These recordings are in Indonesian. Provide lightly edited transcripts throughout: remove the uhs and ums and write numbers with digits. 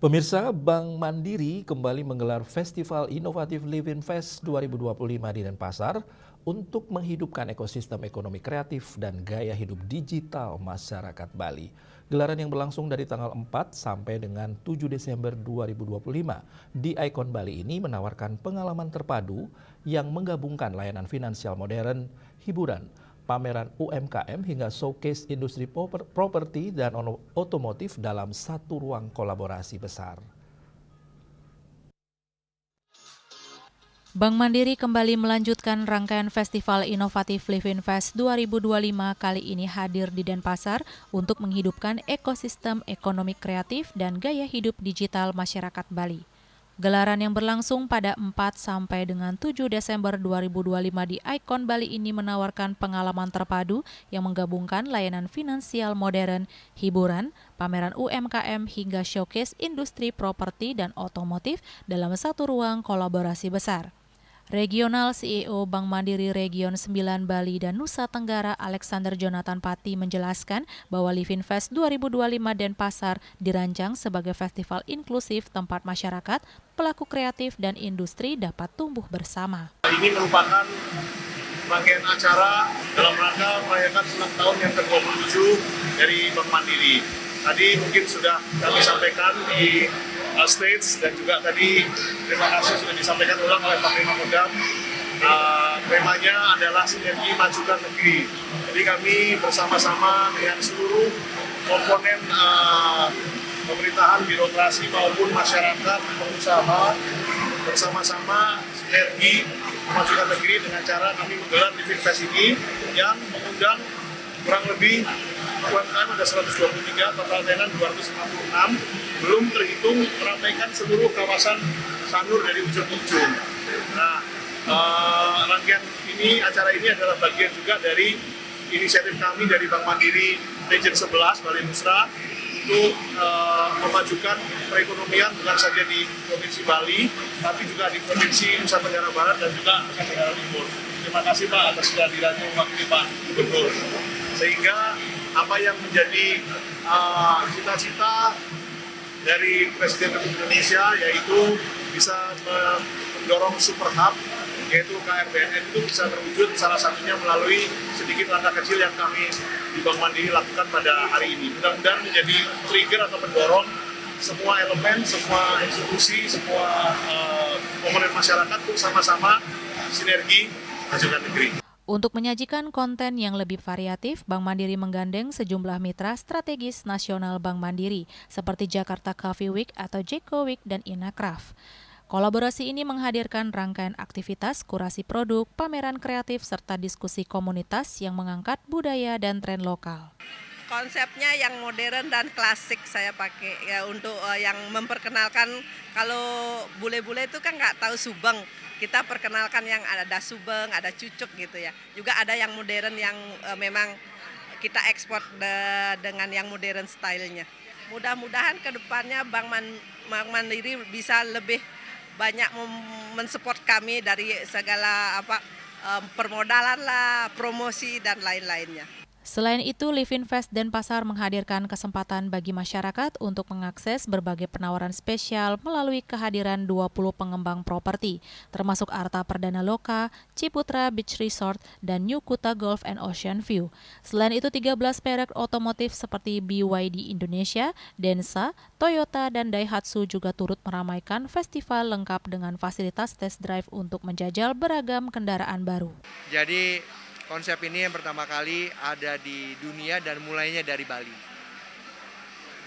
Pemirsa, Bank Mandiri kembali menggelar Festival Inovatif Living Fest 2025 di Denpasar untuk menghidupkan ekosistem ekonomi kreatif dan gaya hidup digital masyarakat Bali. Gelaran yang berlangsung dari tanggal 4 sampai dengan 7 Desember 2025 di Icon Bali ini menawarkan pengalaman terpadu yang menggabungkan layanan finansial modern, hiburan, pameran UMKM hingga showcase industri properti dan otomotif dalam satu ruang kolaborasi besar. Bank Mandiri kembali melanjutkan rangkaian Festival Inovatif Living Fest 2025 kali ini hadir di Denpasar untuk menghidupkan ekosistem ekonomi kreatif dan gaya hidup digital masyarakat Bali. Gelaran yang berlangsung pada 4 sampai dengan 7 Desember 2025 di Icon Bali ini menawarkan pengalaman terpadu yang menggabungkan layanan finansial modern, hiburan, pameran UMKM hingga showcase industri properti dan otomotif dalam satu ruang kolaborasi besar. Regional CEO Bank Mandiri Region 9 Bali dan Nusa Tenggara Alexander Jonathan Pati menjelaskan bahwa Living Fest 2025 Denpasar dirancang sebagai festival inklusif tempat masyarakat, pelaku kreatif dan industri dapat tumbuh bersama. Ini merupakan rangkaian acara dalam rangka merayakan ulang tahun yang ke-27 dari Bank Mandiri. Tadi mungkin sudah kami sampaikan di stage dan juga tadi terima kasih sudah disampaikan ulang oleh Panglima Kodam. Temanya adalah sinergi majukan negeri. Jadi kami bersama-sama dengan seluruh komponen pemerintahan, birokrasi maupun masyarakat, pengusaha bersama-sama sinergi memajukan negeri dengan cara kami menggelar Living Fest ini yang mengundang kurang lebih UMKM ada 123, total tenan 256, belum terhitung meramaikan seluruh kawasan Sanur dari ujung ke ujung. Nah, rangkaian ini, acara ini adalah bagian juga dari inisiatif kami dari Bank Mandiri Region 11 Bali Musra untuk memajukan perekonomian bukan saja di Provinsi Bali, tapi juga di Provinsi Nusa Tenggara Barat dan juga Nusa Tenggara Timur. Terima kasih Pak atas kehadirannya mewakili Pak Gubernur. Sehingga apa yang menjadi cita-cita dari Presiden Republik Indonesia yaitu bisa mendorong super hub yaitu KRBNN itu bisa terwujud salah satunya melalui sedikit langkah kecil yang kami di Bank Mandiri lakukan pada hari ini. Mudah-mudahan menjadi trigger atau pendorong semua elemen, semua institusi, semua komponen masyarakat untuk sama-sama sinergi majukan negeri. Untuk menyajikan konten yang lebih variatif, Bank Mandiri menggandeng sejumlah mitra strategis nasional Bank Mandiri, seperti Jakarta Coffee Week atau Jeko Week dan Inacraft. Kolaborasi ini menghadirkan rangkaian aktivitas, kurasi produk, pameran kreatif, serta diskusi komunitas yang mengangkat budaya dan tren lokal. Konsepnya yang modern dan klasik saya pakai ya untuk yang memperkenalkan kalau bule-bule itu kan nggak tahu Subeng. Kita perkenalkan yang ada Subeng, ada Cucuk gitu ya. Juga ada yang modern yang memang kita ekspor dengan yang modern stylenya. Mudah-mudahan ke depannya Bank Mandiri bisa lebih banyak mensupport kami dari segala permodalan lah, promosi dan lain-lainnya. Selain itu, Living Fest Denpasar menghadirkan kesempatan bagi masyarakat untuk mengakses berbagai penawaran spesial melalui kehadiran 20 pengembang properti, termasuk Arta Perdana Loka, Ciputra Beach Resort, dan New Kuta Golf and Ocean View. Selain itu, 13 merek otomotif seperti BYD Indonesia, Denza, Toyota, dan Daihatsu juga turut meramaikan festival lengkap dengan fasilitas test drive untuk menjajal beragam kendaraan baru. Jadi, konsep ini yang pertama kali ada di dunia dan mulainya dari Bali.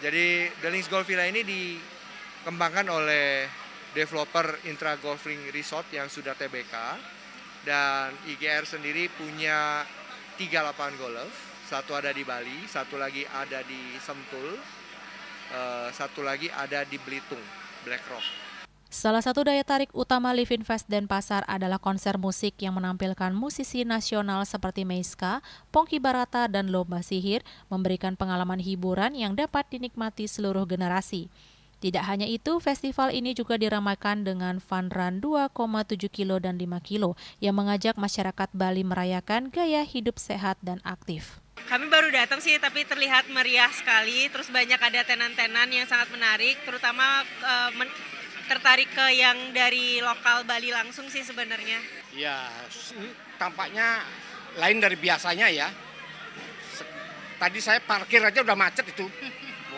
Jadi The Links Golf Villa ini dikembangkan oleh developer Intra Golfing Resort yang sudah TBK. Dan IGR sendiri punya 3 lapangan golf. Satu ada di Bali, satu lagi ada di Sentul, satu lagi ada di Belitung, Black Rock. Salah satu daya tarik utama Living Fest Denpasar adalah konser musik yang menampilkan musisi nasional seperti Meiska, Pongki Barata, dan Lomba Sihir, memberikan pengalaman hiburan yang dapat dinikmati seluruh generasi. Tidak hanya itu, festival ini juga diramaikan dengan fun run 2,7 kilo dan 5 kilo yang mengajak masyarakat Bali merayakan gaya hidup sehat dan aktif. Kami baru datang sih, tapi terlihat meriah sekali. Terus banyak ada tenan-tenan yang sangat menarik, terutama tertarik ke yang dari lokal Bali langsung sih sebenarnya. Ya, tampaknya lain dari biasanya ya. Tadi saya parkir aja udah macet itu,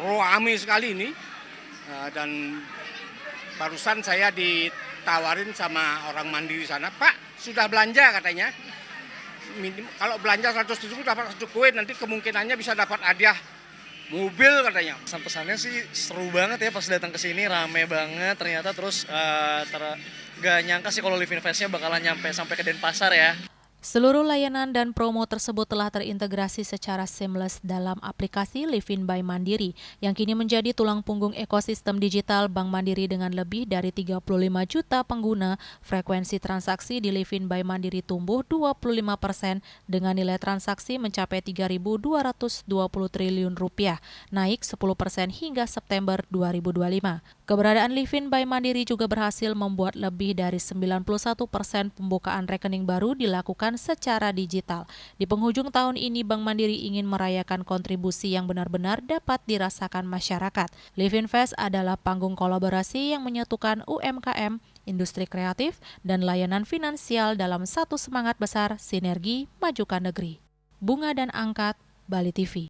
ramai sekali ini. Dan barusan saya ditawarin sama orang mandiri sana, Pak sudah belanja katanya. Kalau belanja 100.000 dapat 1 koin, nanti kemungkinannya bisa dapat hadiah mobil katanya. Pesan-pesannya sih seru banget ya pas datang ke sini, rame banget ternyata, terus gak nyangka sih kalau Livin Fest-nya bakalan nyampe sampai ke Denpasar ya. Seluruh layanan dan promo tersebut telah terintegrasi secara seamless dalam aplikasi Livin by Mandiri yang kini menjadi tulang punggung ekosistem digital Bank Mandiri dengan lebih dari 35 juta pengguna. Frekuensi transaksi di Livin by Mandiri tumbuh 25% dengan nilai transaksi mencapai 3.220 triliun rupiah, naik 10% hingga September 2025. Keberadaan Livin by Mandiri juga berhasil membuat lebih dari 91% pembukaan rekening baru dilakukan secara digital. Di penghujung tahun ini, Bank Mandiri ingin merayakan kontribusi yang benar-benar dapat dirasakan masyarakat. Livin Fest adalah panggung kolaborasi yang menyatukan UMKM, industri kreatif, dan layanan finansial dalam satu semangat besar sinergi majukan negeri. Bunga dan Angkat, Bali TV.